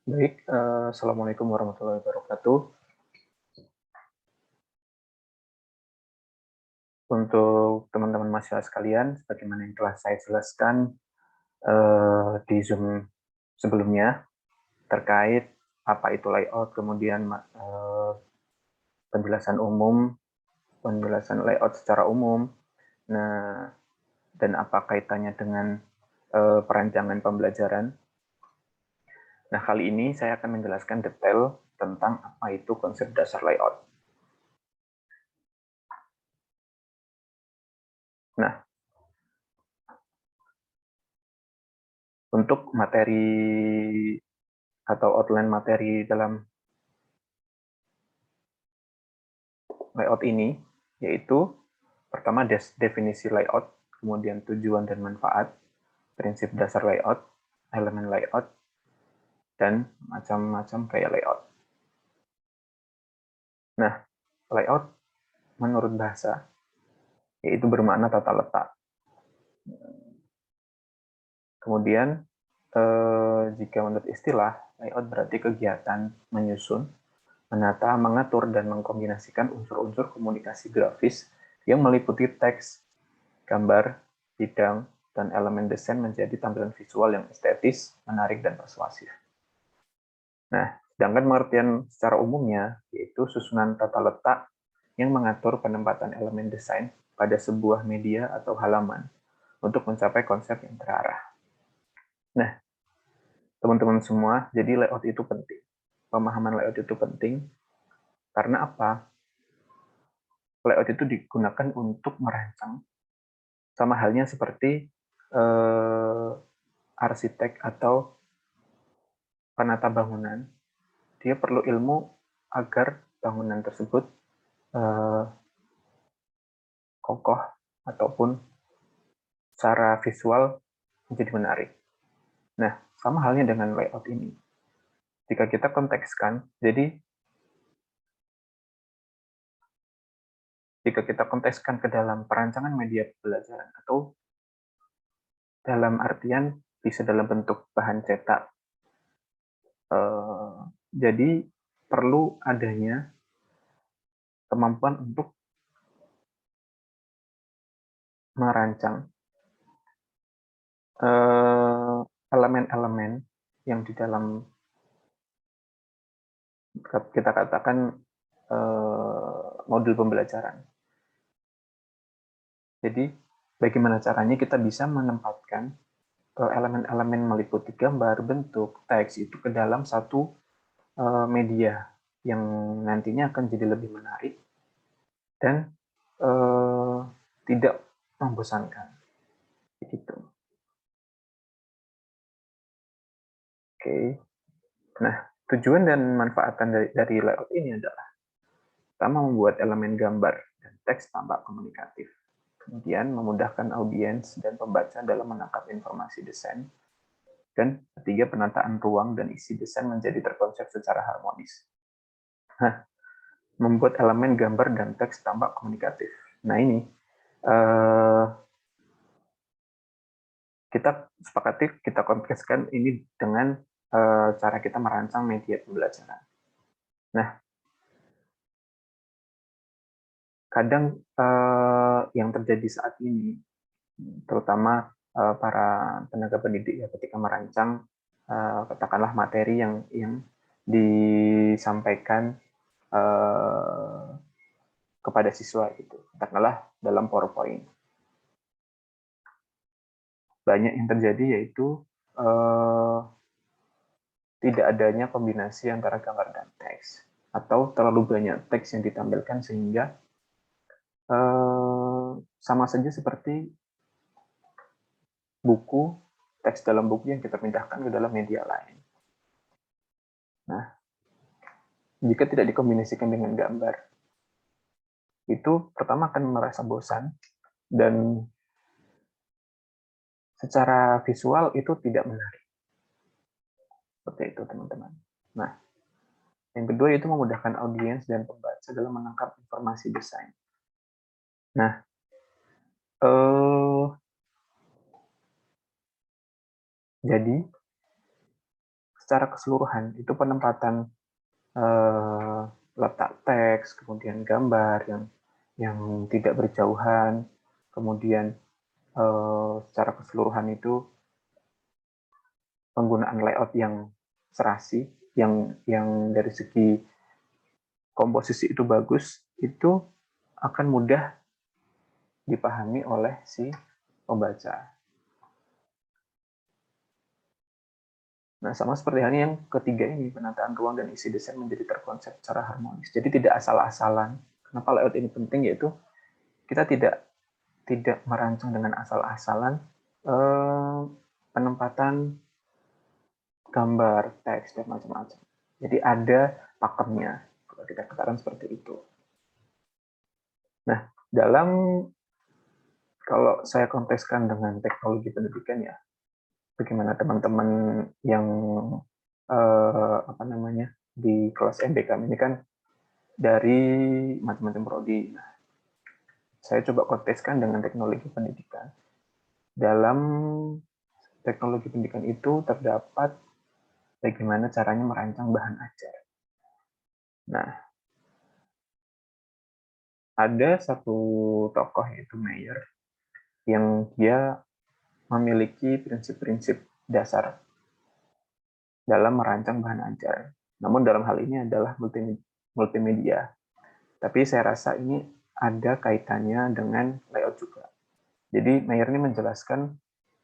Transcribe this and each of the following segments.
Baik, Assalamualaikum warahmatullahi wabarakatuh. Untuk teman-teman mahasiswa sekalian, sebagaimana yang telah saya jelaskan di Zoom sebelumnya, terkait apa itu layout, kemudian penjelasan umum, penjelasan layout secara umum, nah, dan apa kaitannya dengan perancangan pembelajaran. Nah, kali ini saya akan menjelaskan detail tentang apa itu konsep dasar layout. Nah, untuk materi atau outline materi dalam layout ini, yaitu pertama definisi layout, kemudian tujuan dan manfaat, prinsip dasar layout, elemen layout, dan macam-macam gaya layout. Nah, layout menurut bahasa, yaitu bermakna tata letak. Kemudian, jika menurut istilah, layout berarti kegiatan menyusun, menata, mengatur, dan mengkombinasikan unsur-unsur komunikasi grafis yang meliputi teks, gambar, bidang, dan elemen desain menjadi tampilan visual yang estetis, menarik, dan persuasif. Nah, sedangkan pengertian secara umumnya yaitu susunan tata letak yang mengatur penempatan elemen desain pada sebuah media atau halaman untuk mencapai konsep yang terarah. Nah, teman-teman semua, jadi layout itu penting. Pemahaman layout itu penting karena apa? Layout itu digunakan untuk merancang, sama halnya seperti arsitek atau penata bangunan. Dia perlu ilmu agar bangunan tersebut kokoh ataupun secara visual menjadi menarik. Nah, sama halnya dengan layout ini. Jika kita kontekskan, jadi jika kita kontekskan ke dalam perancangan media pembelajaran atau dalam artian bisa dalam bentuk bahan cetak, jadi perlu adanya kemampuan untuk merancang elemen-elemen yang di dalam kita katakan modul pembelajaran. Jadi bagaimana caranya kita bisa menempatkan elemen-elemen meliputi gambar, bentuk, teks itu ke dalam satu media yang nantinya akan jadi lebih menarik dan tidak membosankan. Begitu. Oke. Nah, tujuan dan manfaatan dari layout ini adalah pertama membuat elemen gambar dan teks tampak komunikatif. Kemudian memudahkan audiens dan pembaca dalam menangkap informasi desain. Dan ketiga, penataan ruang dan isi desain menjadi terkonsep secara harmonis. Nah, membuat elemen gambar dan teks tampak komunikatif. Nah ini, kita sepakati, kita kontekskan ini dengan cara kita merancang media pembelajaran. Nah, kadang yang terjadi saat ini, terutama para tenaga pendidik ya ketika merancang katakanlah materi yang disampaikan kepada siswa gitu, katakanlah dalam PowerPoint. Banyak yang terjadi yaitu tidak adanya kombinasi antara gambar dan teks, atau terlalu banyak teks yang ditampilkan sehingga sama saja seperti buku, teks dalam buku yang kita pindahkan ke dalam media lain. Nah, jika tidak dikombinasikan dengan gambar, itu pertama akan merasa bosan, dan secara visual itu tidak menarik. Seperti itu, teman-teman. Nah, yang kedua itu memudahkan audiens dan pembaca dalam menangkap informasi desain. Nah, jadi secara keseluruhan itu penempatan letak teks, kemudian gambar yang tidak berjauhan, kemudian secara keseluruhan itu penggunaan layout yang serasi, yang dari segi komposisi itu bagus, itu akan mudah dipahami oleh si pembaca. Nah, sama seperti halnya yang ketiga ini, penataan ruang dan isi desain menjadi terkonsep secara harmonis. Jadi tidak asal-asalan. Kenapa layout ini penting, yaitu kita tidak merancang dengan asal-asalan penempatan gambar, teks, dan macam-macam. Jadi ada pakemnya, kalau kita katakan seperti itu. Nah, kalau saya kontekskan dengan teknologi pendidikan ya, bagaimana teman-teman yang di kelas MBK ini kan dari macam-macam prodi. Nah, saya coba kontekskan dengan teknologi pendidikan. Dalam teknologi pendidikan itu terdapat bagaimana caranya merancang bahan ajar. Nah, ada satu tokoh yaitu Meyer yang dia memiliki prinsip-prinsip dasar dalam merancang bahan ajar. Namun dalam hal ini adalah multimedia. Tapi saya rasa ini ada kaitannya dengan layout juga. Jadi Meyer ini menjelaskan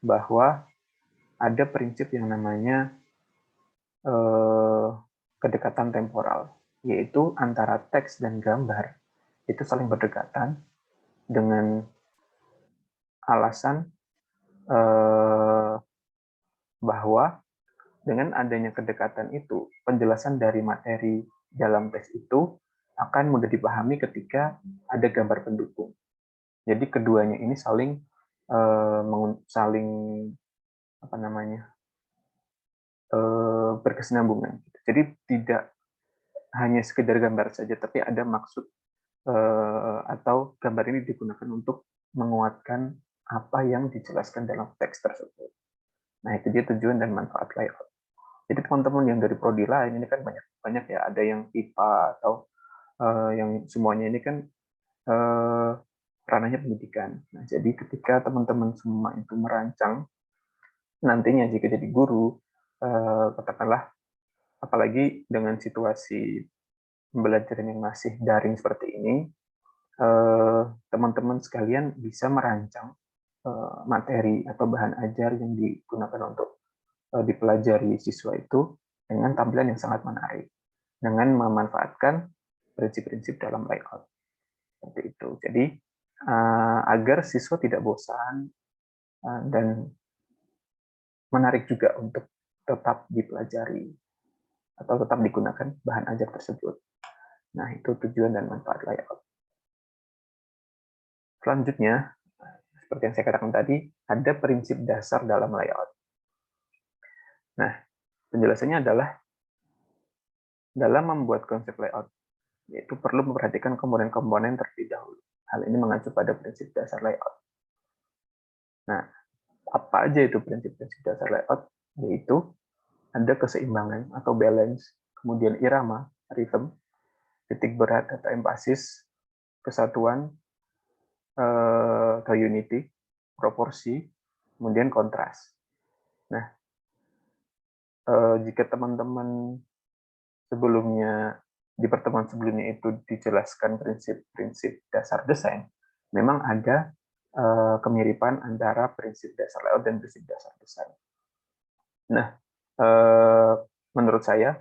bahwa ada prinsip yang namanya kedekatan temporal, yaitu antara teks dan gambar itu saling berdekatan dengan alasan bahwa dengan adanya kedekatan itu, penjelasan dari materi dalam teks itu akan mudah dipahami ketika ada gambar pendukung. Jadi keduanya ini saling berkesinambungan. Jadi tidak hanya sekedar gambar saja, tapi ada maksud atau gambar ini digunakan untuk menguatkan apa yang dijelaskan dalam teks tersebut. Nah, itu dia tujuan dan manfaat layout. Jadi teman-teman yang dari prodi lain ini kan banyak ya, ada yang IPA atau yang semuanya ini kan ranahnya pendidikan. Nah, jadi ketika teman-teman semua itu merancang nantinya jika jadi guru, katakanlah apalagi dengan situasi pembelajaran yang masih daring seperti ini, teman-teman sekalian bisa merancang materi atau bahan ajar yang digunakan untuk dipelajari siswa itu dengan tampilan yang sangat menarik, dengan memanfaatkan prinsip-prinsip dalam layout. Seperti itu. Jadi, agar siswa tidak bosan dan menarik juga untuk tetap dipelajari atau tetap digunakan bahan ajar tersebut. Nah, itu tujuan dan manfaat layout. Selanjutnya, seperti yang saya katakan tadi, ada prinsip dasar dalam layout. Nah, penjelasannya adalah dalam membuat konsep layout, yaitu perlu memperhatikan komponen-komponen terlebih dahulu. Hal ini mengacu pada prinsip dasar layout. Nah, apa aja itu prinsip-prinsip dasar layout? Yaitu ada keseimbangan atau balance, kemudian irama, rhythm, titik berat atau empasis, kesatuan atau unity, proporsi, kemudian kontras. Nah, jika teman-teman sebelumnya di pertemuan sebelumnya itu dijelaskan prinsip-prinsip dasar desain, memang ada kemiripan antara prinsip dasar layout dan prinsip dasar desain. Nah, menurut saya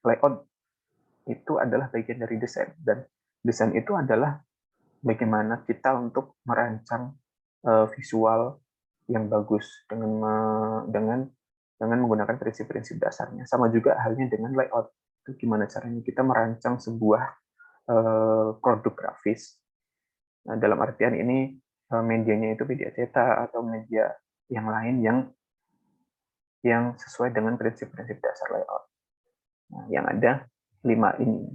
layout itu adalah bagian dari desain, dan desain itu adalah bagaimana kita untuk merancang visual yang bagus dengan menggunakan prinsip-prinsip dasarnya. Sama juga halnya dengan layout. Itu gimana caranya kita merancang sebuah produk grafis. Nah, dalam artian ini medianya itu media cetak atau media yang lain yang sesuai dengan prinsip-prinsip dasar layout. Nah, yang ada 5 ini.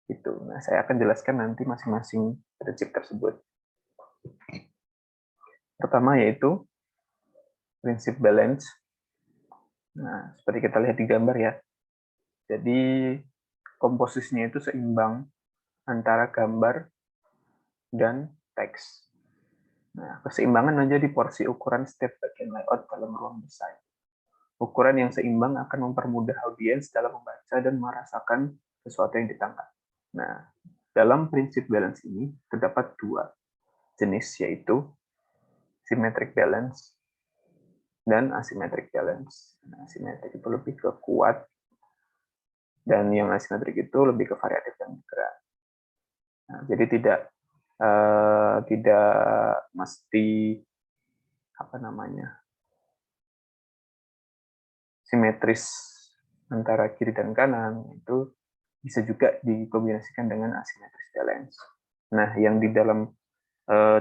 Gitu. Nah, saya akan jelaskan nanti masing-masing prinsip tersebut. Pertama yaitu prinsip balance. Nah, seperti kita lihat di gambar ya. Jadi komposisinya itu seimbang antara gambar dan teks. Nah, keseimbangan menjadi porsi ukuran setiap bagian layout dalam ruang desain. Ukuran yang seimbang akan mempermudah audiens dalam membaca dan merasakan sesuatu yang ditangkap. Nah, dalam prinsip balance ini terdapat dua jenis, yaitu symmetric balance dan asymmetric balance. Nah, symmetric itu lebih ke kuat, dan yang asymmetric itu lebih ke variatif dan bergerak. Nah, jadi tidak mesti simetris antara kiri dan kanan, itu bisa juga dikombinasikan dengan asymmetric balance. Nah, yang di dalam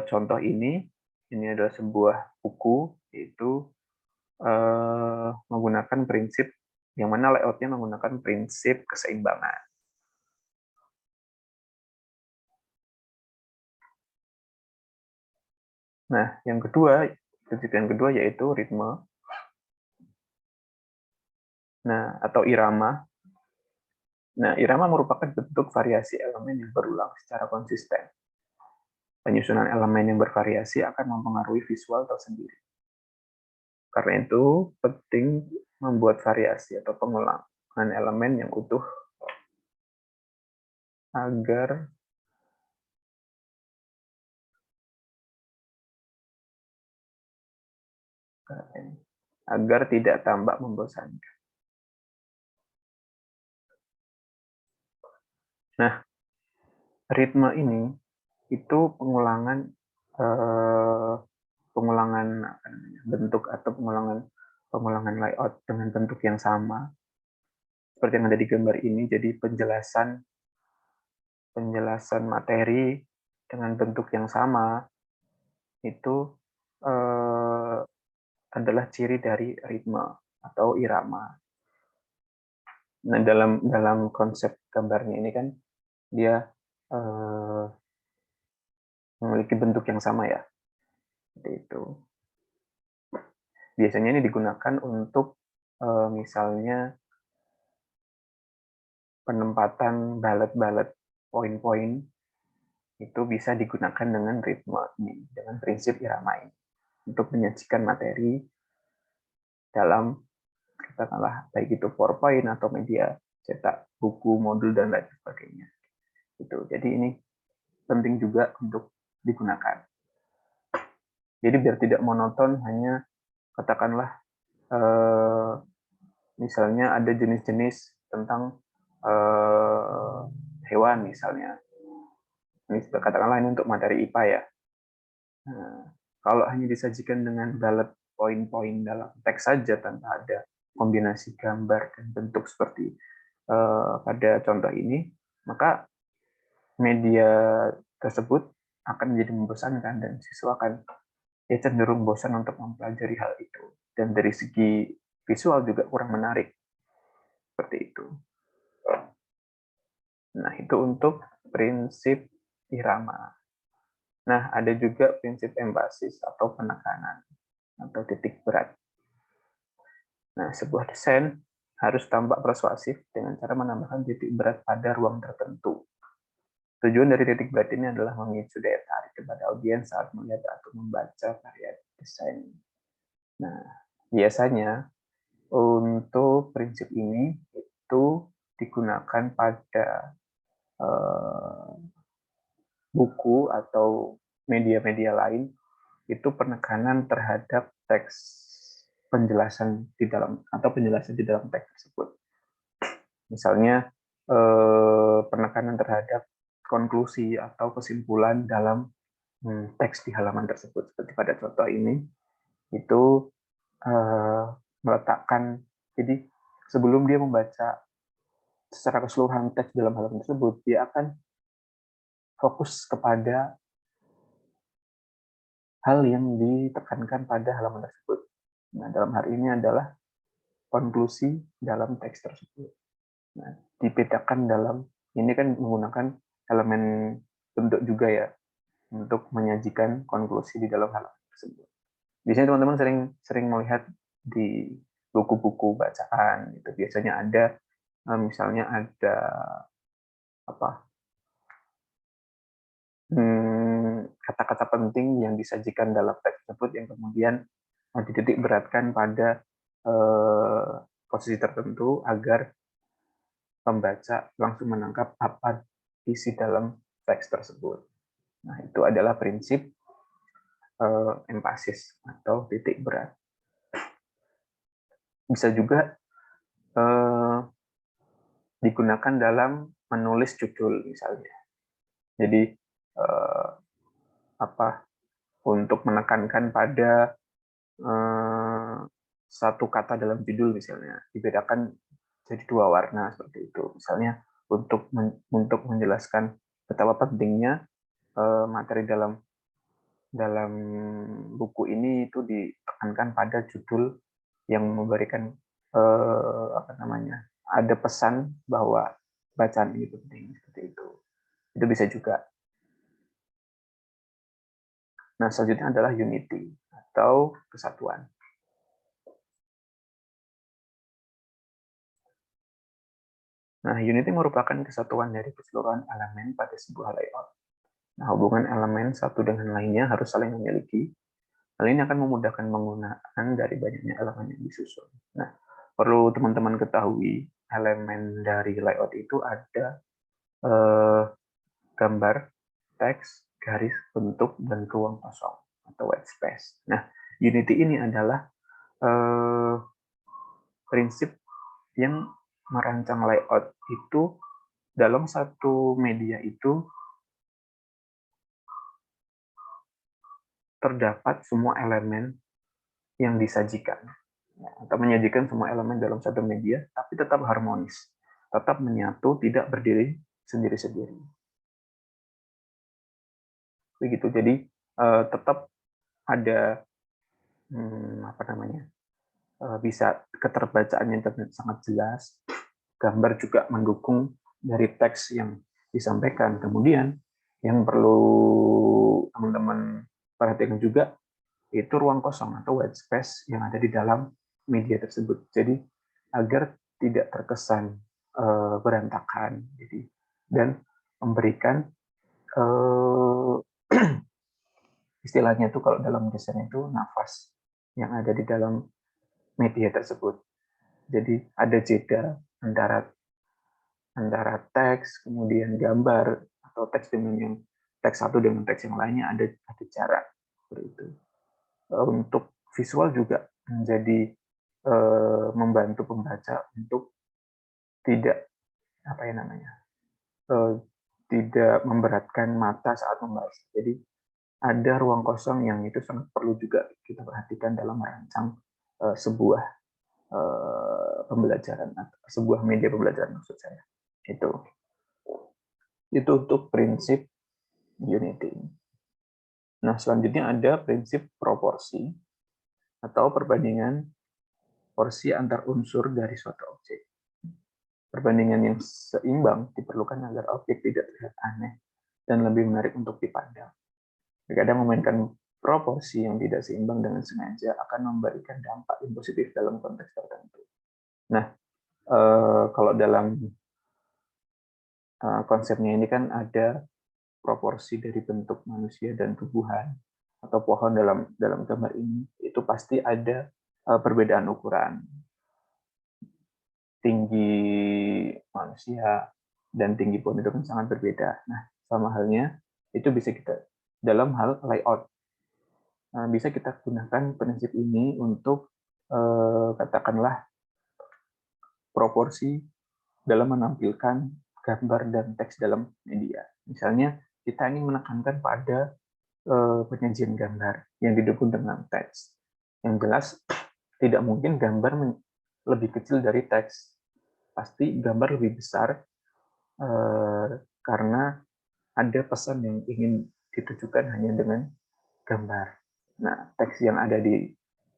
contoh ini adalah sebuah buku, yaitu menggunakan prinsip yang mana layoutnya menggunakan prinsip keseimbangan. Nah, prinsip yang kedua yaitu ritme. Nah, atau irama. Nah, irama merupakan bentuk variasi elemen yang berulang secara konsisten. Penyusunan elemen yang bervariasi akan mempengaruhi visual tersendiri. Karena itu, penting membuat variasi atau pengulangan elemen yang utuh agar tidak tampak membosankan. Nah, ritme ini itu pengulangan bentuk atau pengulangan layout dengan bentuk yang sama seperti yang ada di gambar ini. Jadi penjelasan materi dengan bentuk yang sama itu adalah ciri dari ritme atau irama. Nah, dalam konsep gambarnya ini kan dia memiliki bentuk yang sama ya. Seperti itu. Biasanya ini digunakan untuk misalnya penempatan balet-balet poin-poin, itu bisa digunakan dengan ritme ini, dengan prinsip irama ini, untuk menyajikan materi dalam, katakanlah, baik itu PowerPoint atau media cetak, buku, modul, dan lain sebagainya. Jadi ini penting juga untuk digunakan. Jadi biar tidak monoton, hanya katakanlah misalnya ada jenis-jenis tentang hewan misalnya. Ini katakanlah ini untuk materi IPA ya. Nah, kalau hanya disajikan dengan bullet poin-poin dalam teks saja tanpa ada kombinasi gambar dan bentuk seperti pada contoh ini, maka media tersebut akan menjadi membosankan dan siswa akan cenderung bosan untuk mempelajari hal itu. Dan dari segi visual juga kurang menarik. Seperti itu. Nah, itu untuk prinsip irama. Nah, ada juga prinsip embasis atau penekanan atau titik berat. Nah, sebuah desain harus tampak persuasif dengan cara menambahkan titik berat pada ruang tertentu. Tujuan dari titik berat ini adalah memicu daya tarik kepada audiens saat melihat atau membaca karya desain. Nah, biasanya untuk prinsip ini itu digunakan pada buku atau media-media lain, itu penekanan terhadap teks penjelasan di dalam teks tersebut. Misalnya penekanan terhadap konklusi atau kesimpulan dalam teks di halaman tersebut. Seperti pada contoh ini, itu meletakkan, jadi sebelum dia membaca secara keseluruhan teks dalam halaman tersebut, dia akan fokus kepada hal yang ditekankan pada halaman tersebut. Nah, dalam hal ini adalah konklusi dalam teks tersebut. Nah, dibedakan ini kan menggunakan elemen bentuk juga ya, untuk menyajikan konklusi di dalam halaman tersebut. Biasanya teman-teman sering melihat di buku-buku bacaan. Itu biasanya ada, misalnya ada apa kata-kata penting yang disajikan dalam teks tersebut yang kemudian dititik beratkan pada posisi tertentu agar pembaca langsung menangkap apa isi dalam teks tersebut. Nah, itu adalah prinsip empasis atau titik berat. Bisa juga digunakan dalam menulis judul misalnya. Jadi untuk menekankan pada satu kata dalam judul misalnya dibedakan jadi 2 warna seperti itu. Misalnya untuk menjelaskan betapa pentingnya materi dalam buku ini itu ditekankan pada judul yang memberikan ada pesan bahwa bacaan ini penting seperti itu. Itu bisa juga. Nah, selanjutnya adalah unity atau kesatuan. Nah, unity merupakan kesatuan dari keseluruhan elemen pada sebuah layout. Nah, hubungan elemen satu dengan lainnya harus saling memiliki. Hal ini akan memudahkan penggunaan dari banyaknya elemen yang disusun. Nah, perlu teman-teman ketahui, elemen dari layout itu ada gambar, teks, garis, bentuk, dan ruang kosong atau white space. Nah, unity ini adalah prinsip yang merancang layout itu dalam satu media itu terdapat semua elemen yang disajikan atau menyajikan semua elemen dalam satu media, tapi tetap harmonis, tetap menyatu, tidak berdiri sendiri-sendiri. Begitu. Jadi tetap ada bisa keterbacaan yang sangat jelas, gambar juga mendukung dari teks yang disampaikan. Kemudian yang perlu teman-teman perhatikan juga itu ruang kosong atau white space yang ada di dalam media tersebut. Jadi agar tidak terkesan berantakan, jadi dan memberikan istilahnya itu kalau dalam desain itu nafas yang ada di dalam media tersebut. Jadi ada jeda antara teks kemudian gambar atau teks satu dengan teks yang lainnya ada jarak seperti itu. Untuk visual juga menjadi membantu pembaca untuk tidak tidak memberatkan mata saat membaca. Jadi ada ruang kosong yang itu sangat perlu juga kita perhatikan dalam merancang sebuah pembelajaran, sebuah media pembelajaran maksud saya. Itu untuk prinsip unity. Nah, selanjutnya ada prinsip proporsi atau perbandingan porsi antar unsur dari suatu objek. Perbandingan yang seimbang diperlukan agar objek tidak terlihat aneh dan lebih menarik untuk dipandang. Terkadang memainkan proporsi yang tidak seimbang dengan sengaja akan memberikan dampak yang positif dalam konteks tertentu. Nah, kalau dalam konsepnya ini kan ada proporsi dari bentuk manusia dan tumbuhan atau pohon dalam gambar ini, itu pasti ada perbedaan ukuran. Tinggi manusia dan tinggi pohon itu kan sangat berbeda. Nah, sama halnya itu bisa kita dalam hal layout. Nah, bisa kita gunakan prinsip ini untuk katakanlah proporsi dalam menampilkan gambar dan teks dalam media. Misalnya kita ingin menekankan pada penyajian gambar yang didukung dengan teks. Yang jelas tidak mungkin gambar lebih kecil dari teks. Pasti gambar lebih besar karena ada pesan yang ingin ditujukan hanya dengan gambar. Nah, teks yang ada di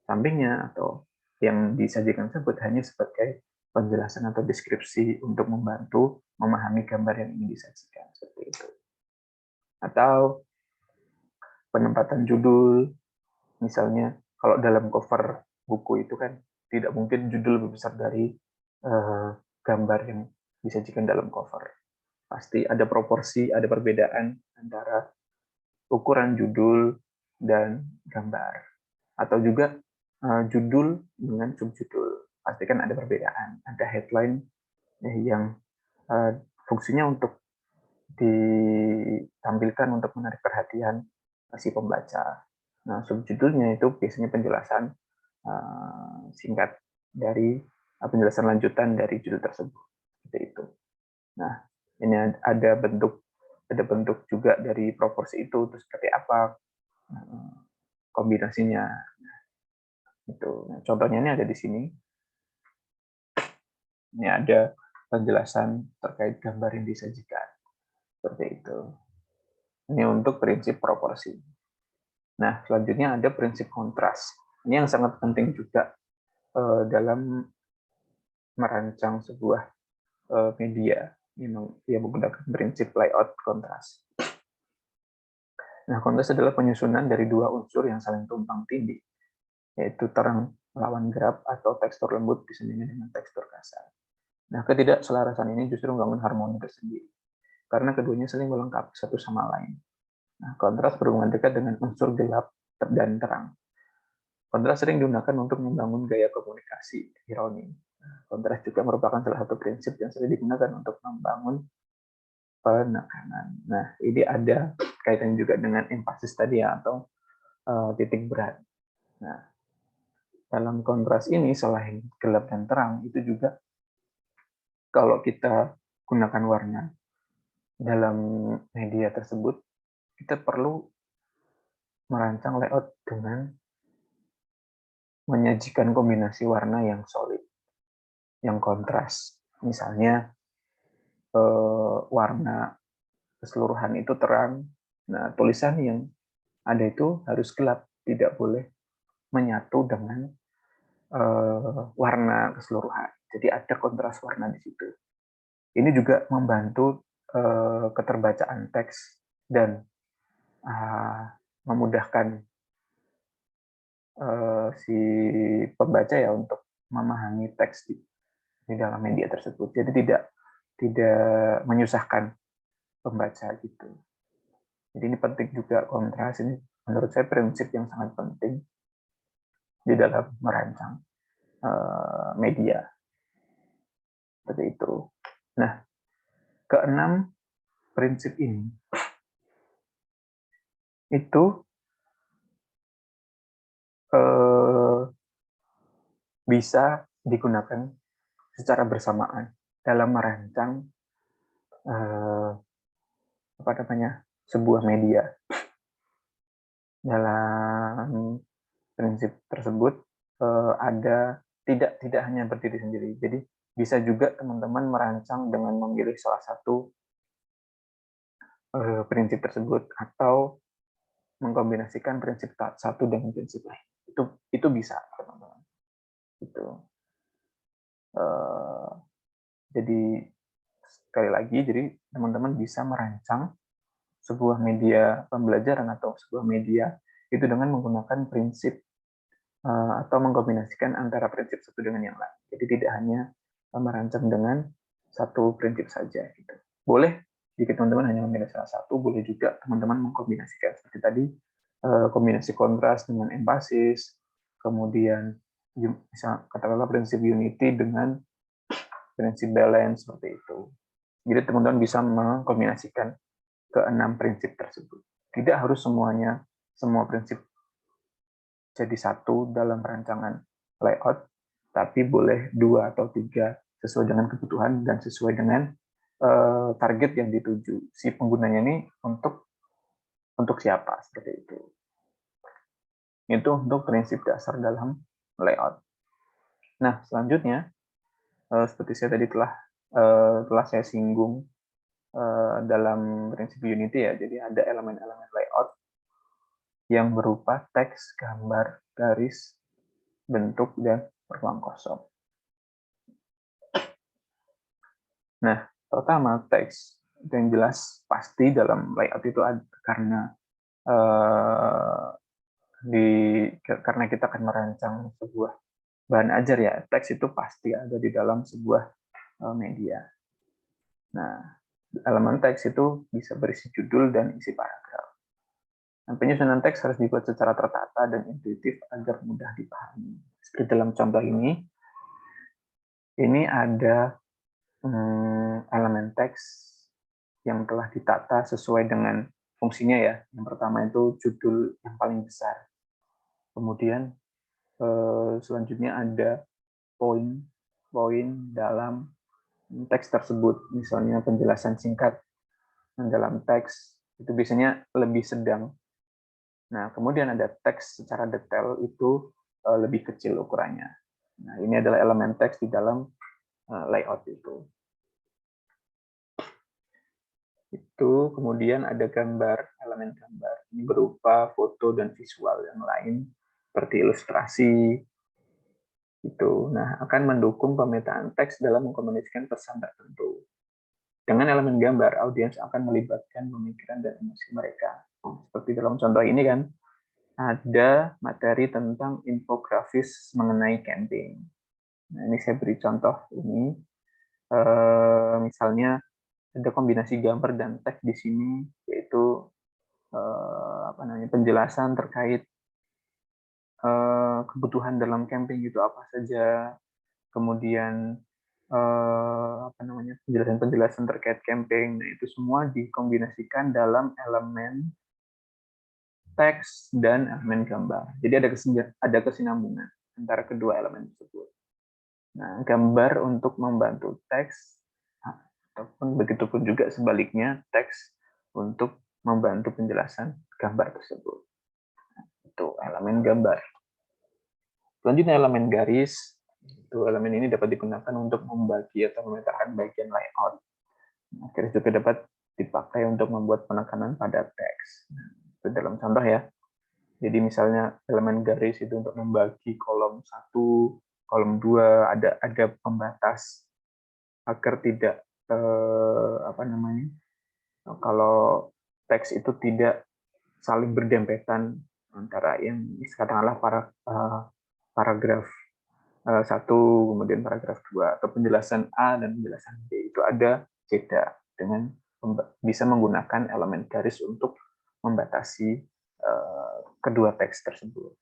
sampingnya atau yang disajikan tersebut hanya sebagai penjelasan atau deskripsi untuk membantu memahami gambar yang ingin disajikan seperti itu. Atau penempatan judul, misalnya kalau dalam cover buku itu kan Tidak mungkin judul lebih besar dari gambar yang disajikan dalam cover. Pasti ada proporsi, ada perbedaan antara ukuran judul dan gambar. Atau juga judul dengan subjudul. Pastikan ada perbedaan. Ada headline yang fungsinya untuk ditampilkan untuk menarik perhatian si pembaca. Nah, subjudulnya itu biasanya penjelasan singkat dari penjelasan lanjutan dari judul tersebut. Seperti itu. Nah, ini ada bentuk juga dari proporsi itu seperti apa kombinasinya. Itu. Nah, contohnya ini ada di sini. Ini ada penjelasan terkait gambar yang disajikan. Seperti itu. Ini untuk prinsip proporsi. Nah, selanjutnya ada prinsip kontras. Ini yang sangat penting juga dalam merancang sebuah media yang menggunakan prinsip layout kontras. Nah, kontras adalah penyusunan dari dua unsur yang saling tumpang tindih, yaitu terang melawan gelap atau tekstur lembut disandingkan dengan tekstur kasar. Nah, ketidakselarasan ini justru membangun harmoni tersendiri, karena keduanya saling melengkapi satu sama lain. Nah, kontras berhubungan dekat dengan unsur gelap dan terang. Kontras sering digunakan untuk membangun gaya komunikasi, ironi. Kontras juga merupakan salah satu prinsip yang sering digunakan untuk membangun penekanan. Nah, ini ada kaitannya juga dengan empasis tadi ya, atau titik berat. Nah, dalam kontras ini selain gelap dan terang, itu juga kalau kita gunakan warna dalam media tersebut, kita perlu merancang layout dengan menyajikan kombinasi warna yang solid, yang kontras. Misalnya warna keseluruhan itu terang, nah tulisan yang ada itu harus gelap, tidak boleh menyatu dengan warna keseluruhan. Jadi ada kontras warna di situ. Ini juga membantu keterbacaan teks dan memudahkan si pembaca ya untuk memahami teks di dalam media tersebut. Jadi tidak menyusahkan pembaca gitu. Jadi ini penting juga kontras, ini menurut saya prinsip yang sangat penting di dalam merancang media. Seperti itu. Nah, keenam prinsip ini itu bisa digunakan secara bersamaan dalam merancang sebuah media. Dalam prinsip tersebut ada tidak hanya berdiri sendiri. Jadi bisa juga teman-teman merancang dengan memilih salah satu prinsip tersebut atau mengkombinasikan prinsip satu dengan prinsip lain. Itu bisa, teman-teman. Itu. Jadi sekali lagi, jadi teman-teman bisa merancang sebuah media pembelajaran atau sebuah media itu dengan menggunakan prinsip atau mengkombinasikan antara prinsip satu dengan yang lain. Jadi tidak hanya merancang dengan satu prinsip saja. Gitu. Boleh jika teman-teman hanya memilih salah satu, boleh juga teman-teman mengkombinasikan seperti tadi kombinasi kontras dengan empasis, kemudian misal katakanlah prinsip unity dengan prinsip balance seperti itu. Jadi teman-teman bisa mengkombinasikan keenam prinsip tersebut. Tidak harus semua prinsip jadi satu dalam rancangan layout, tapi boleh 2 atau 3 sesuai dengan kebutuhan dan sesuai dengan target yang dituju. Si penggunanya ini untuk siapa, seperti itu. Itu untuk prinsip dasar dalam layout. Nah, selanjutnya, seperti saya tadi telah saya singgung dalam prinsip Unity ya, jadi ada elemen-elemen layout yang berupa teks, gambar, garis, bentuk, dan ruang kosong. Nah, pertama teks yang jelas pasti dalam layout itu ada karena karena kita akan merancang sebuah bahan ajar ya, teks itu pasti ada di dalam sebuah media. Nah, elemen teks itu bisa berisi judul dan isi paragraf. Dan penyusunan teks harus dibuat secara tertata dan intuitif agar mudah dipahami. Seperti dalam contoh ini ada elemen teks yang telah ditata sesuai dengan fungsinya ya. Yang pertama itu judul yang paling besar. Kemudian selanjutnya ada poin-poin dalam teks tersebut, misalnya penjelasan singkat dalam teks itu biasanya lebih sedang. Nah, kemudian ada teks secara detail itu lebih kecil ukurannya. Nah, ini adalah elemen teks di dalam layout itu. Itu kemudian ada gambar, elemen gambar. Ini berupa foto dan visual yang lain seperti ilustrasi, itu. Nah, akan mendukung pemetaan teks dalam mengkomunikasikan pesan tertentu. Dengan elemen gambar, audiens akan melibatkan pemikiran dan emosi mereka. Seperti dalam contoh ini kan, ada materi tentang infografis mengenai camping. Nah, ini saya beri contoh ini. Misalnya ada kombinasi gambar dan teks di sini, yaitu penjelasan terkait kebutuhan dalam camping itu apa saja, kemudian penjelasan terkait camping. Nah, itu semua dikombinasikan dalam elemen teks dan elemen gambar. Jadi ada kesinambungan antara kedua elemen tersebut. Nah, gambar untuk membantu teks, ataupun begitupun juga sebaliknya, teks untuk membantu penjelasan gambar tersebut. Itu elemen gambar. Selanjutnya elemen garis. Itu elemen ini dapat digunakan untuk membagi atau memetakan bagian layout. Garis juga dapat dipakai untuk membuat penekanan pada teks. Itu dalam contoh ya. Jadi misalnya elemen garis itu untuk membagi kolom 1, kolom 2, ada pembatas agar tidak kalau teks itu tidak saling berdempetan antara yang katakanlah paragraf 1 kemudian paragraf 2 atau penjelasan A dan penjelasan B itu ada jeda dengan bisa menggunakan elemen garis untuk membatasi kedua teks tersebut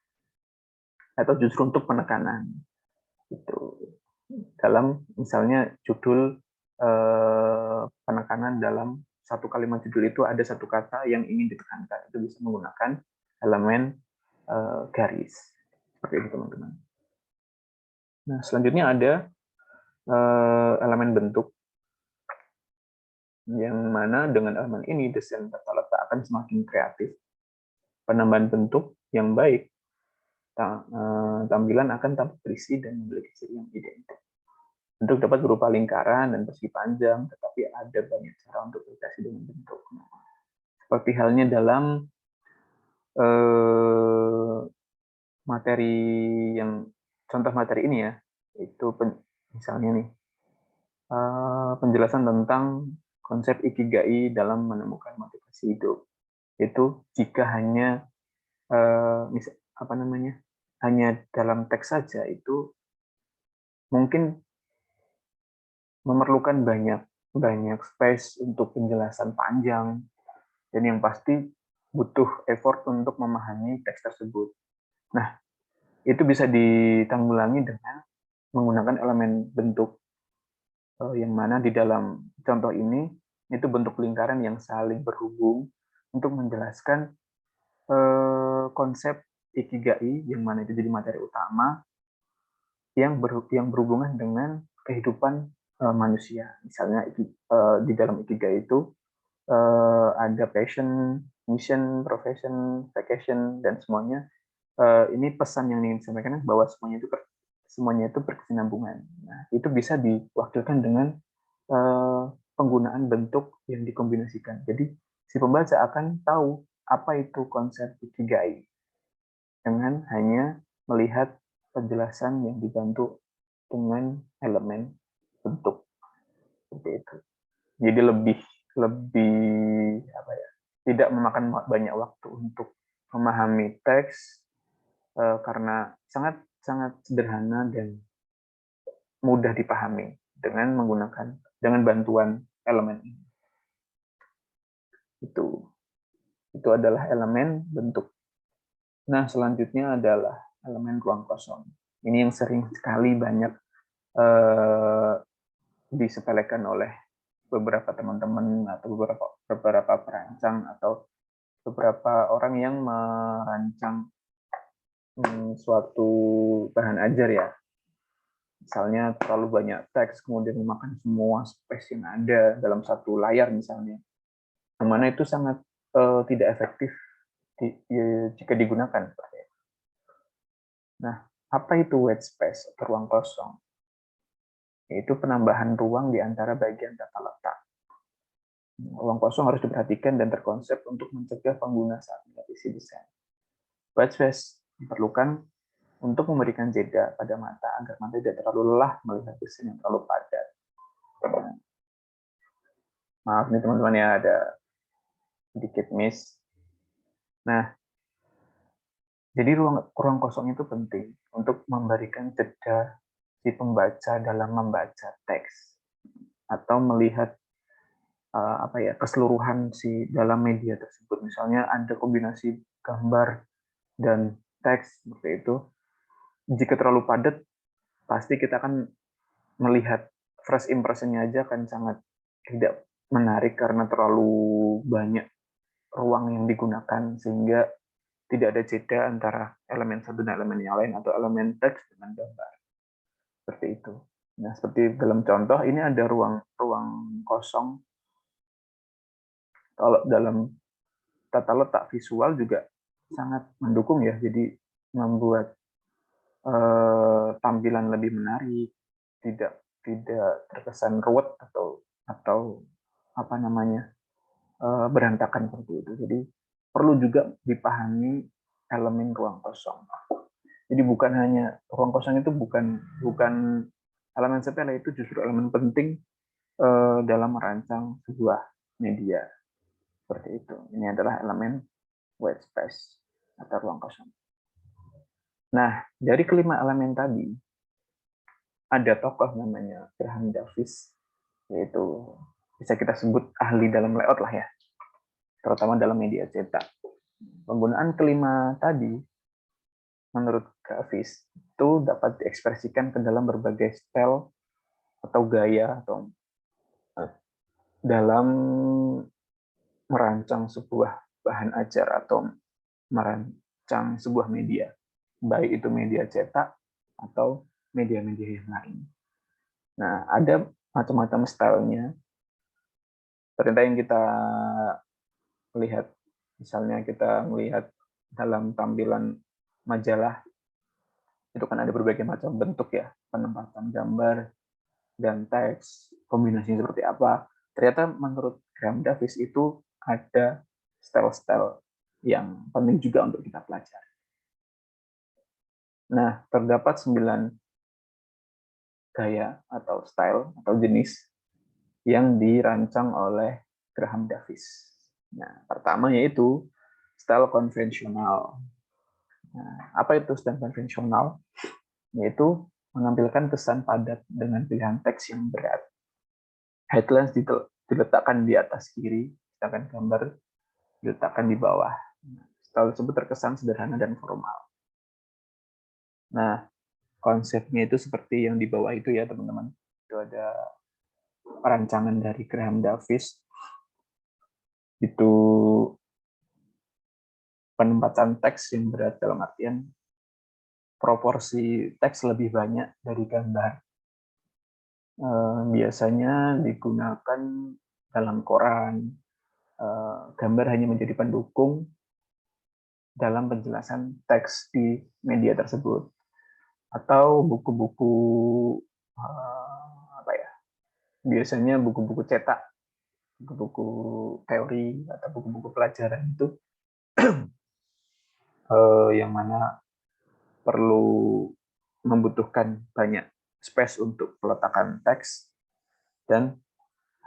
atau justru untuk penekanan itu dalam misalnya judul penekanan dalam satu kalimat judul itu ada satu kata yang ingin ditekankan, itu bisa menggunakan elemen garis seperti itu teman-teman. Nah, selanjutnya ada elemen bentuk, yang mana dengan elemen ini desain tata letak akan semakin kreatif. Penambahan bentuk yang baik, tampilan akan tampak berisi dan memiliki ciri yang identik. Bentuk dapat berupa lingkaran dan persegi panjang, tetapi ada banyak cara untuk beradaptasi dengan bentuk. Seperti halnya dalam materi yang contoh materi ini ya, itu misalnya nih penjelasan tentang konsep ikigai dalam menemukan motivasi hidup. Itu jika hanya hanya dalam teks saja itu mungkin memerlukan banyak space untuk penjelasan panjang, dan yang pasti butuh effort untuk memahami teks tersebut. Nah, itu bisa ditanggulangi dengan menggunakan elemen bentuk, yang mana di dalam contoh ini itu bentuk lingkaran yang saling berhubung untuk menjelaskan konsep ikigai, yang mana itu jadi materi utama yang berhubungan dengan kehidupan manusia. Misalnya di dalam ikigai itu ada passion, mission, profession, vacation, dan semuanya. Ini pesan yang ingin disampaikan bahwa semuanya itu berkesinambungan. Nah, itu bisa diwakilkan dengan penggunaan bentuk yang dikombinasikan. Jadi si pembaca akan tahu apa itu konsep ikigai dengan hanya melihat penjelasan yang dibantu dengan elemen bentuk seperti itu. Jadi lebih tidak memakan banyak waktu untuk memahami teks, karena sangat sangat sederhana dan mudah dipahami dengan bantuan elemen ini. Itu adalah elemen bentuk. Nah, selanjutnya adalah elemen ruang kosong. Ini yang sering sekali banyak disepelekan oleh beberapa teman-teman atau beberapa perancang atau beberapa orang yang merancang suatu bahan ajar ya. Misalnya terlalu banyak teks, kemudian memakan semua space yang ada dalam satu layar misalnya. Yang mana itu sangat tidak efektif jika digunakan. Nah, apa itu white space atau ruang kosong? Yaitu penambahan ruang di antara bagian tata letak. Ruang kosong harus diperhatikan dan terkonsep untuk mencegah pengguna saat merevisi desain. White space diperlukan untuk memberikan jeda pada mata agar mata tidak terlalu lelah melihat desain yang terlalu padat. Maaf nih teman-teman ya, ada sedikit miss. Nah, jadi ruang kosong itu penting untuk memberikan jeda si pembaca dalam membaca teks atau melihat keseluruhan si dalam media tersebut. Misalnya ada kombinasi gambar dan teks seperti itu. Jika terlalu padat, pasti kita akan melihat first impression-nya aja akan sangat tidak menarik karena terlalu banyak ruang yang digunakan sehingga tidak ada jeda antara elemen satu dan elemen yang lain atau elemen teks dengan gambar. Seperti itu. Nah, seperti dalam contoh ini ada ruang kosong. Kalau dalam tata letak visual juga sangat mendukung ya, jadi membuat tampilan lebih menarik, tidak terkesan ruwet atau berantakan seperti itu. Jadi perlu juga dipahami elemen ruang kosong. Jadi bukan hanya ruang kosong itu bukan elemen sepele, itu justru elemen penting dalam merancang sebuah media. Seperti itu. Ini adalah elemen white space atau ruang kosong. Nah, dari kelima elemen tadi, ada tokoh namanya Graham Davis, yaitu bisa kita sebut ahli dalam layout lah ya, terutama dalam media cetak. Penggunaan kelima tadi, menurut Davis, itu dapat diekspresikan ke dalam berbagai style atau gaya atau dalam merancang sebuah bahan ajar atau merancang sebuah media, baik itu media cetak atau media-media yang lain. Nah, ada macam-macam stylenya. Ternyata yang kita lihat, misalnya kita melihat dalam tampilan majalah, itu kan ada berbagai macam bentuk ya, penempatan gambar dan teks, kombinasinya seperti apa. Ternyata menurut Graham Davis itu ada style-style yang penting juga untuk kita pelajari. Nah, terdapat 9 gaya atau style atau jenis yang dirancang oleh Graham Davis. Nah, pertama yaitu style konvensional. Nah, apa itu style konvensional? Yaitu menampilkan kesan padat dengan pilihan teks yang berat. Headlines diletakkan di atas kiri, sedangkan gambar diletakkan di bawah. Style tersebut terkesan sederhana dan formal. Nah, konsepnya itu seperti yang di bawah itu ya, teman-teman. Itu ada perancangan dari Graham Davis. Itu penempatan teks yang berat dalam artian proporsi teks lebih banyak dari gambar. Biasanya digunakan dalam koran, gambar hanya menjadi pendukung dalam penjelasan teks di media tersebut, atau buku-buku biasanya buku-buku cetak, buku-buku teori atau buku-buku pelajaran itu yang mana perlu membutuhkan banyak space untuk peletakan teks dan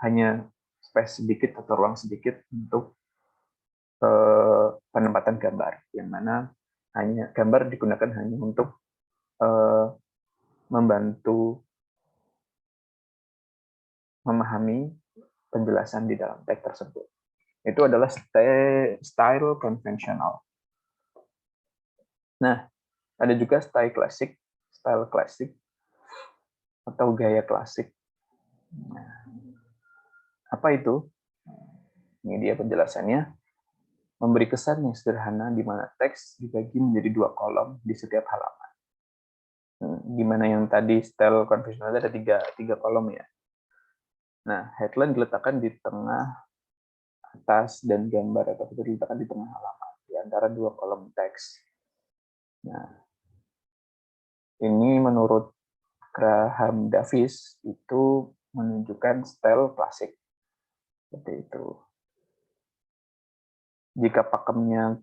hanya space sedikit atau ruang sedikit untuk penempatan gambar, yang mana hanya gambar digunakan hanya untuk membantu memahami penjelasan di dalam teks tersebut. Itu adalah style konvensional. Nah, ada juga style klasik atau gaya klasik. Nah, apa itu? Ini dia penjelasannya. Memberi kesan yang sederhana di mana teks dibagi menjadi 2 kolom di setiap halaman. Gimana yang tadi style konvensional ada tiga kolom ya. Nah, headline diletakkan di tengah atas dan gambar atau itu diletakkan di tengah halaman di antara 2 kolom teks. Nah, ini menurut Graham Davis itu menunjukkan style klasik. Seperti itu. Jika pakemnya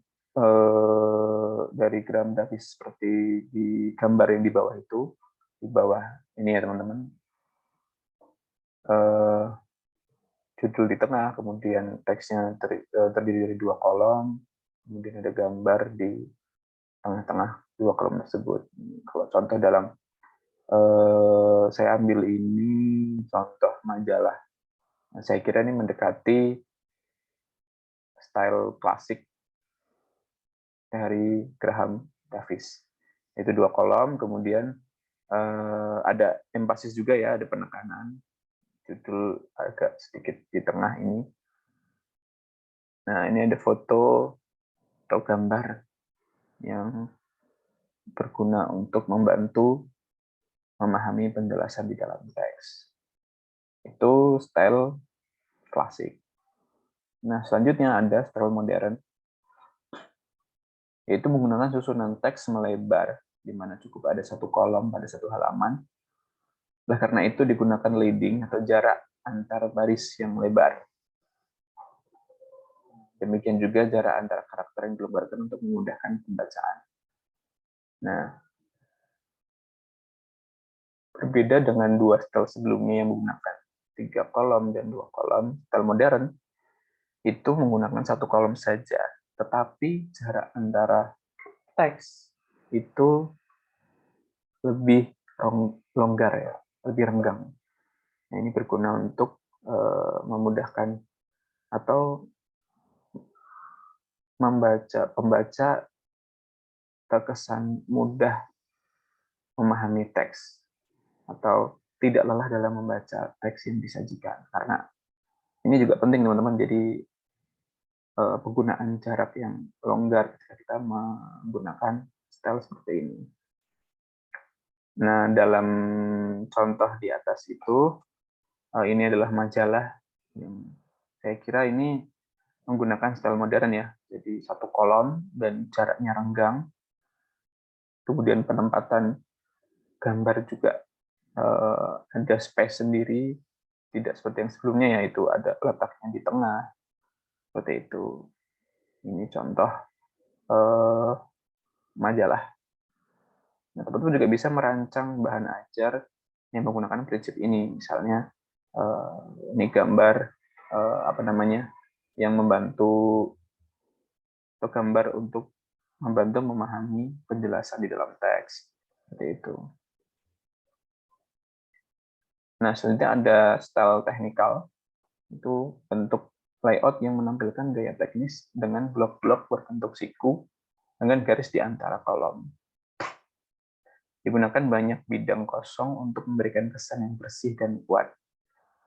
dari Graham Davis seperti di gambar yang di bawah itu, di bawah ini ya teman-teman, judul di tengah, kemudian teksnya terdiri dari 2 kolom, kemudian ada gambar di tengah-tengah 2 kolom tersebut. Kalau contoh dalam saya ambil ini contoh majalah. Nah, saya kira ini mendekati style klasik dari Graham Davis. Itu 2 kolom, kemudian ada empasis juga ya, ada penekanan. Judul agak sedikit di tengah ini. Nah, ini ada foto atau gambar yang berguna untuk membantu memahami penjelasan di dalam teks. Itu style klasik. Nah, selanjutnya ada style modern, yaitu menggunakan susunan teks melebar, di mana cukup ada 1 kolom pada 1 halaman. Oleh karena itu digunakan leading atau jarak antar baris yang lebar. Demikian juga jarak antara karakter yang dilebarkan untuk memudahkan pembacaan. Nah, berbeda dengan 2 style sebelumnya yang menggunakan 3 kolom dan 2 kolom, style modern itu menggunakan 1 kolom saja, tetapi jarak antara teks itu lebih longgar ya, lebih renggang. Nah, ini berguna untuk memudahkan atau pembaca terkesan mudah memahami teks atau tidak lelah dalam membaca teks yang disajikan. Karena ini juga penting teman-teman, jadi penggunaan jarak yang longgar ketika kita menggunakan style seperti ini. Nah, dalam contoh di atas itu, ini adalah majalah yang saya kira ini menggunakan style modern ya. Jadi 1 kolom dan jaraknya renggang. Kemudian penempatan gambar juga ada space sendiri, tidak seperti yang sebelumnya yaitu ada letaknya di tengah. Seperti itu. Ini contoh majalah. Nah, teman-teman juga bisa merancang bahan ajar yang menggunakan prinsip ini. Misalnya ini gambar yang membantu atau gambar untuk membantu memahami penjelasan di dalam teks. Seperti itu. Nah, selanjutnya ada style teknikal. Itu bentuk layout yang menampilkan gaya teknis dengan blok-blok berbentuk siku dengan garis di antara kolom. Digunakan banyak bidang kosong untuk memberikan kesan yang bersih dan kuat.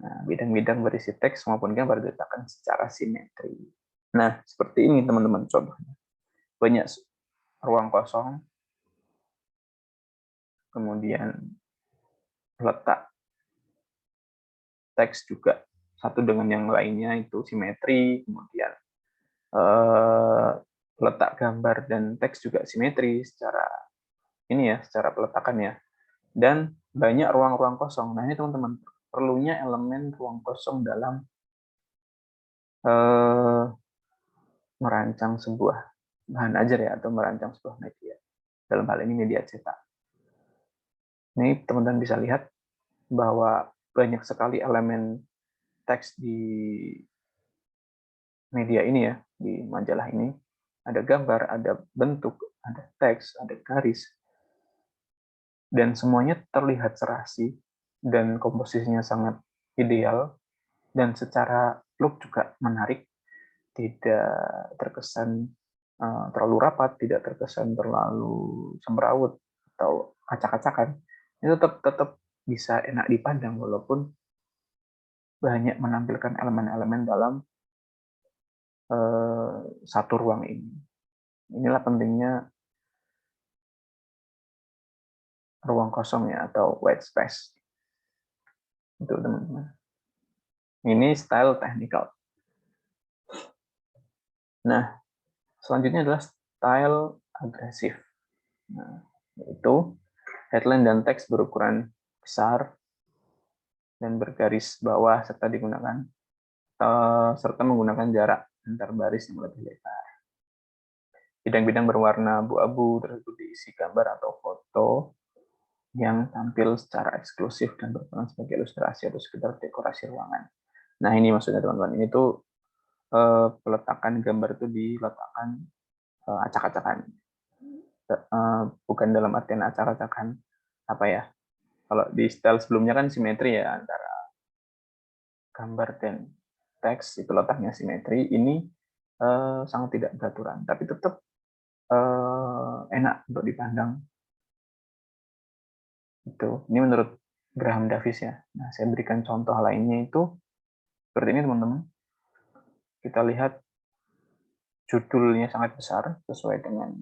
Nah, bidang-bidang berisi teks maupun gambar diletakkan secara simetri. Nah, seperti ini teman-teman contohnya. Banyak ruang kosong, kemudian letak teks juga satu dengan yang lainnya itu simetri, kemudian letak gambar dan teks juga simetri secara peletakannya, dan banyak ruang-ruang kosong. Nah, ini teman-teman, perlunya elemen ruang kosong dalam merancang sebuah bahan ajar ya, atau merancang sebuah media. Dalam hal ini media cetak. Ini teman-teman bisa lihat bahwa banyak sekali elemen teks di media ini ya, di majalah ini. Ada gambar, ada bentuk, ada teks, ada garis. dan semuanya terlihat serasi dan komposisinya sangat ideal dan secara look juga menarik, tidak terkesan terlalu rapat, tidak terkesan terlalu semrawut atau acak-acakan. Ini tetap tetap bisa enak dipandang walaupun banyak menampilkan elemen-elemen dalam satu ruang ini. Inilah pentingnya ruang kosong ya, atau white space. Itu teman-teman. Ini style technical. Nah, selanjutnya adalah style agresif. Nah, yaitu headline dan teks berukuran besar dan bergaris bawah serta menggunakan jarak antar baris yang lebih lebar. Bidang-bidang berwarna abu-abu tersebut diisi gambar atau foto yang tampil secara eksklusif dan berperan sebagai ilustrasi atau sekedar dekorasi ruangan. Nah, ini maksudnya teman-teman. Ini tuh peletakan gambar itu diletakkan acak-acakan. Bukan dalam artian acak-acakan apa ya? Kalau di style sebelumnya kan simetri ya antara gambar dan teks, itu letaknya simetri. Ini sangat tidak beraturan, tapi tetap enak untuk dipandang. Itu. Ini menurut Graham Davis ya. Nah, saya berikan contoh lainnya itu seperti ini teman-teman. Kita lihat judulnya sangat besar sesuai dengan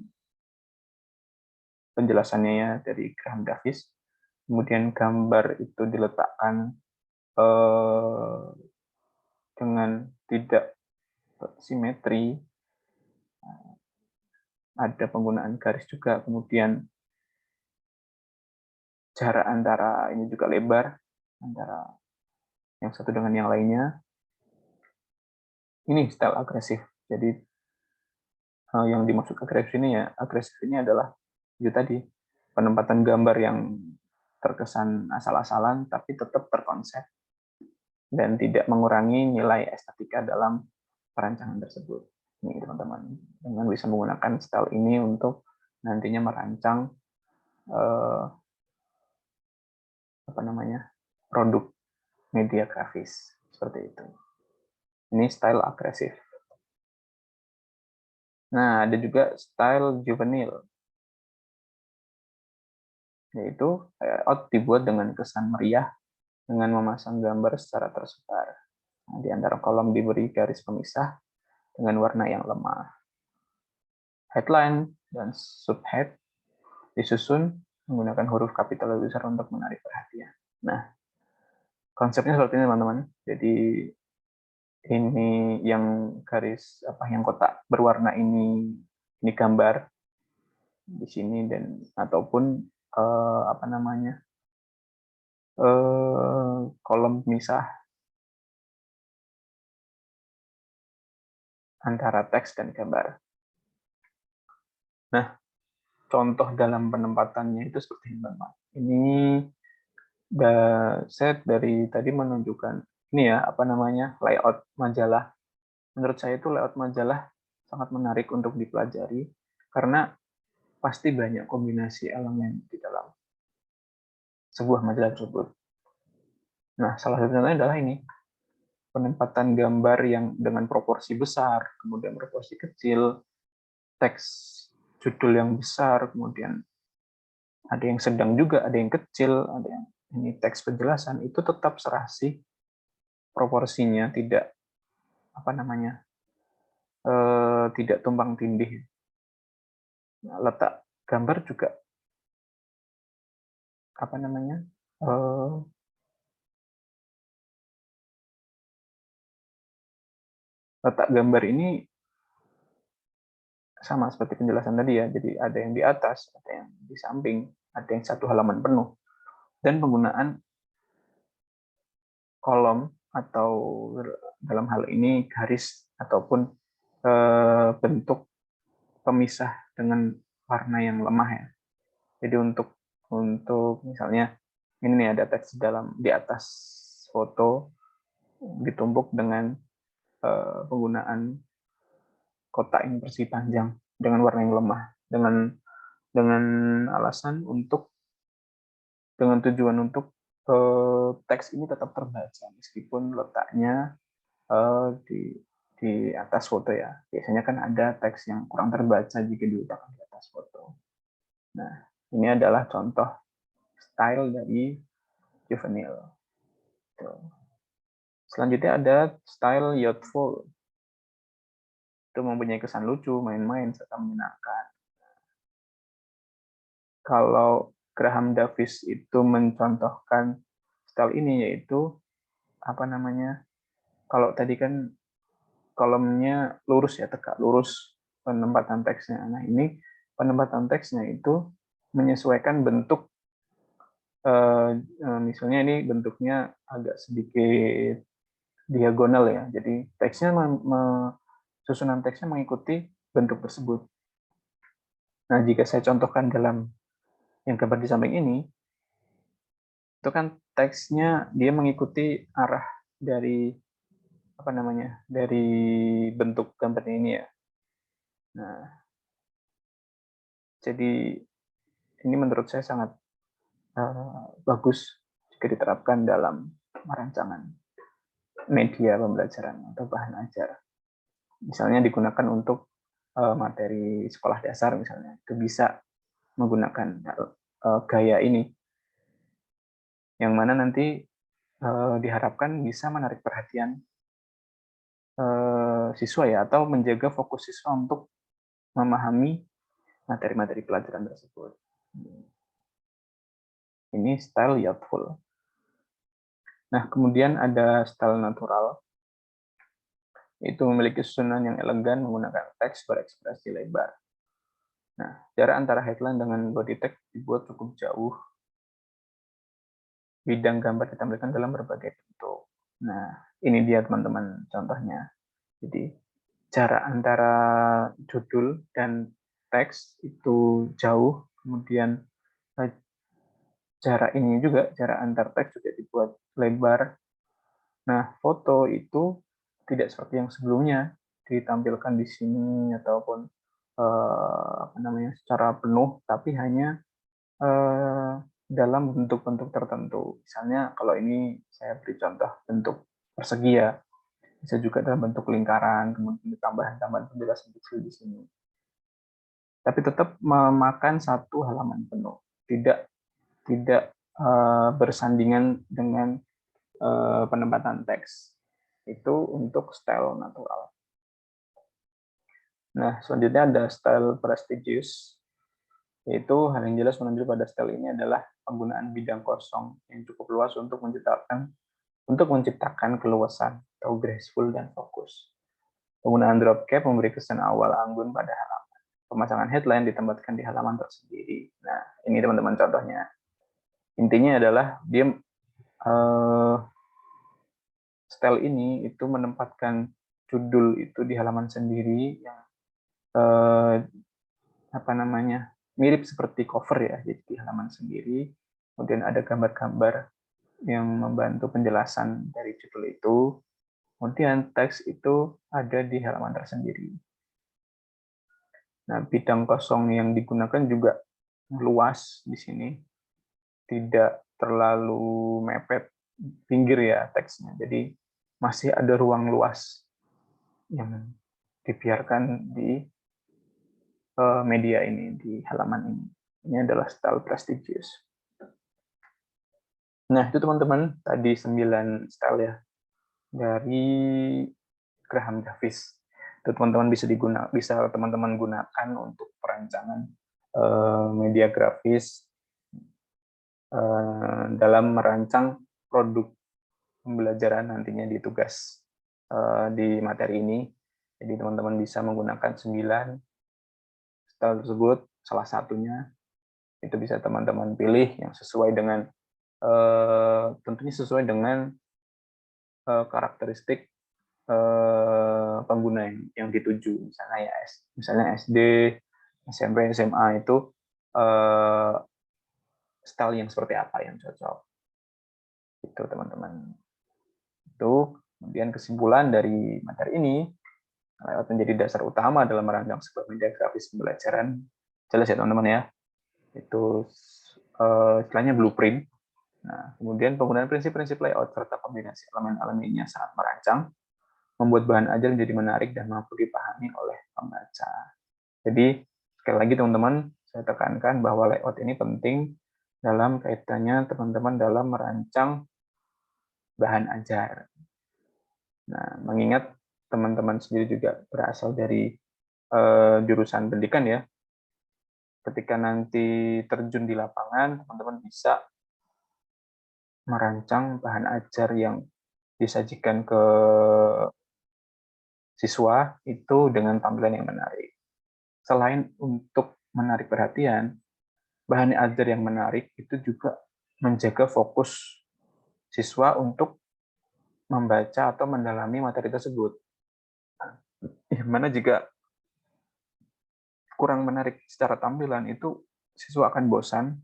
penjelasannya ya dari Graham Davis. Kemudian gambar itu diletakkan dengan tidak simetri, ada penggunaan garis juga, kemudian jarak antara ini juga lebar antara yang satu dengan yang lainnya. Ini style agresif. Jadi yang dimaksud agresif ini adalah itu tadi, penempatan gambar yang terkesan asal-asalan tapi tetap terkonsep dan tidak mengurangi nilai estetika dalam perancangan tersebut. Ini teman-teman, dengan bisa menggunakan style ini untuk nantinya merancang produk media grafis seperti itu. Ini style agresif. Nah, ada juga style juvenil, yaitu layout dibuat dengan kesan meriah dengan memasang gambar secara tersebar. Nah, di antara kolom diberi garis pemisah dengan warna yang lemah. Headline dan subhead disusun menggunakan huruf kapital lebih besar untuk menarik perhatian. Nah, konsepnya seperti ini teman-teman. Jadi ini yang garis yang kotak berwarna ini gambar di sini, dan ataupun kolom pemisah antara teks dan gambar. Nah, contoh dalam penempatannya itu seperti ini, teman-teman. Ini saya dari tadi menunjukkan ini ya, layout majalah. Menurut saya itu layout majalah sangat menarik untuk dipelajari karena pasti banyak kombinasi elemen di dalam sebuah majalah tersebut. Nah, salah satu contohnya adalah ini, penempatan gambar yang dengan proporsi besar, kemudian proporsi kecil, teks judul yang besar, kemudian ada yang sedang juga, ada yang kecil, ada yang ini teks penjelasan, itu tetap serasi proporsinya, tidak tidak tumpang tindih. Nah, letak gambar juga letak gambar ini sama seperti penjelasan tadi ya, jadi ada yang di atas, ada yang di samping, ada yang satu halaman penuh, dan penggunaan kolom atau dalam hal ini garis ataupun bentuk pemisah dengan warna yang lemah ya. Jadi untuk misalnya ini nih ada teks di atas foto ditumpuk dengan penggunaan kotak yang persegi panjang dengan warna yang lemah, dengan alasan untuk dengan tujuan untuk teks ini tetap terbaca meskipun letaknya di atas foto ya. Biasanya kan ada teks yang kurang terbaca jika diletakkan di atas foto. Nah, ini adalah contoh style dari Juvenil. Selanjutnya ada style youthful. Itu mempunyai kesan lucu, main-main, serta menyenangkan. Kalau Graham Davis itu mencontohkan style ini, yaitu apa namanya? Kalau tadi kan kolomnya lurus ya, tegak lurus penempatan teksnya. Nah, ini penempatan teksnya itu menyesuaikan bentuk, misalnya ini bentuknya agak sedikit diagonal ya. Jadi teksnya susunan teksnya mengikuti bentuk tersebut. Nah, jika saya contohkan dalam yang gambar di samping ini, itu kan teksnya dia mengikuti arah dari apa namanya, dari bentuk gambar ini ya. Nah, jadi ini menurut saya sangat bagus jika diterapkan dalam perancangan media pembelajaran atau bahan ajar. Misalnya digunakan untuk materi sekolah dasar misalnya, itu bisa menggunakan gaya ini, yang mana nanti diharapkan bisa menarik perhatian siswa ya, atau menjaga fokus siswa untuk memahami materi-materi pelajaran tersebut. Ini style youthful. Nah, kemudian ada style natural. Itu memiliki susunan yang elegan menggunakan teks berekspresi lebar. Nah, jarak antara headline dengan body text dibuat cukup jauh. Bidang gambar ditampilkan dalam berbagai bentuk. Nah, ini dia teman-teman contohnya. Jadi, jarak antara judul dan teks itu jauh, kemudian jarak ini juga, jarak antar teks juga dibuat lebar. Nah, foto itu tidak seperti yang sebelumnya ditampilkan di sini ataupun apa namanya secara penuh, tapi hanya dalam bentuk-bentuk tertentu. Misalnya kalau ini saya beri contoh bentuk persegi ya, bisa juga dalam bentuk lingkaran, kemudian tambahan-tambahan penjelasan kecil di sini. Tapi tetap memakan satu halaman penuh, tidak bersandingan dengan penempatan teks. Itu untuk style natural. Nah, selanjutnya ada style prestigious, yaitu hal yang jelas menunjuk pada style ini adalah penggunaan bidang kosong yang cukup luas untuk menciptakan keluasan atau graceful dan fokus. Penggunaan drop cap memberi kesan awal anggun pada halaman. Pemasangan headline ditempatkan di halaman tersendiri. Nah, ini teman-teman contohnya. Intinya adalah dia style ini itu menempatkan judul itu di halaman sendiri yang apa namanya mirip seperti cover ya, jadi di halaman sendiri. Kemudian ada gambar-gambar yang membantu penjelasan dari judul itu. Kemudian teks itu ada di halaman tersendiri. Nah, bidang kosong yang digunakan juga luas di sini, tidak terlalu mepet pinggir ya teksnya. Jadi masih ada ruang luas yang dibiarkan di media ini, di halaman ini. Ini adalah style prestigious. Nah, itu teman-teman, tadi 9 style ya, dari Graham Davis. Itu teman-teman bisa teman-teman gunakan untuk perancangan media grafis dalam merancang produk pembelajaran nantinya di tugas di materi ini. Jadi teman-teman bisa menggunakan 9 style tersebut, salah satunya itu bisa teman-teman pilih yang sesuai dengan tentunya sesuai dengan karakteristik pengguna yang dituju, misalnya SD, SMP, SMA itu style yang seperti apa yang cocok. Itu teman-teman. Itu kemudian kesimpulan dari materi ini lewat menjadi dasar utama dalam merancang sebuah media grafis pembelajaran. Jelas ya teman-teman ya. Itu istilahnya blueprint. Nah, kemudian penggunaan prinsip-prinsip layout serta kombinasi elemen-elemennya saat merancang membuat bahan ajar menjadi menarik dan mampu dipahami oleh pembaca. Jadi, sekali lagi teman-teman, saya tekankan bahwa layout ini penting dalam kaitannya teman-teman dalam merancang bahan ajar. Nah, mengingat teman-teman sendiri juga berasal dari jurusan pendidikan ya, ketika nanti terjun di lapangan, teman-teman bisa merancang bahan ajar yang disajikan ke siswa itu dengan tampilan yang menarik. Selain untuk menarik perhatian, bahan ajar yang menarik itu juga menjaga fokus siswa untuk membaca atau mendalami materi tersebut. Yang mana jika kurang menarik secara tampilan, itu siswa akan bosan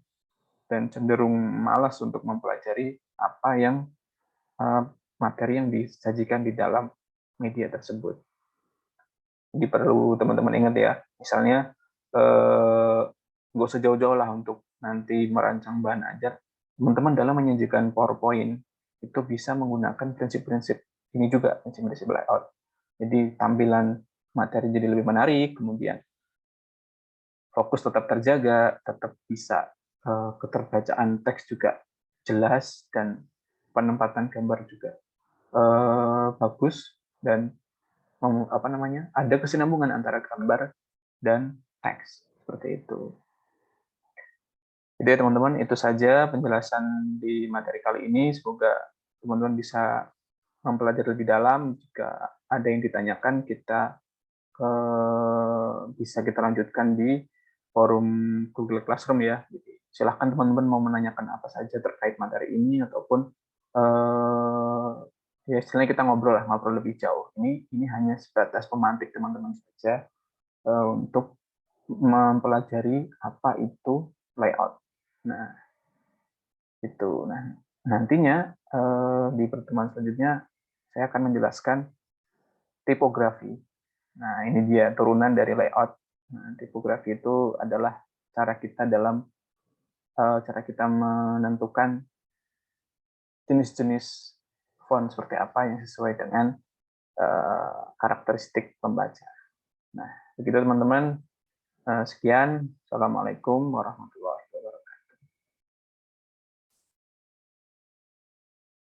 dan cenderung malas untuk mempelajari apa yang materi yang disajikan di dalam media tersebut. Jadi perlu teman-teman ingat ya, misalnya nggak usah jauh-jauh lah untuk nanti merancang bahan ajar. Teman-teman dalam menyajikan PowerPoint itu bisa menggunakan prinsip-prinsip ini juga, prinsip-prinsip layout. Jadi tampilan materi jadi lebih menarik, kemudian fokus tetap terjaga, tetap bisa keterbacaan teks juga jelas, dan penempatan gambar juga bagus, dan ada kesinambungan antara gambar dan teks seperti itu. Jadi teman-teman, itu saja penjelasan di materi kali ini. Semoga teman-teman bisa mempelajari lebih dalam. Jika ada yang ditanyakan, bisa kita lanjutkan di forum Google Classroom ya. Jadi, silahkan teman-teman mau menanyakan apa saja terkait materi ini, ataupun ya istilahnya kita ngobrol lebih jauh. Ini hanya sebatas pemantik teman-teman saja untuk mempelajari apa itu layout. Nah, itu. Nah, nantinya di pertemuan selanjutnya saya akan menjelaskan tipografi. Nah, ini dia turunan dari layout. Nah, tipografi itu adalah cara kita menentukan jenis-jenis font seperti apa yang sesuai dengan karakteristik pembaca. Nah, begitu teman-teman. Sekian. Assalamualaikum warahmatullahi wabarakatuh.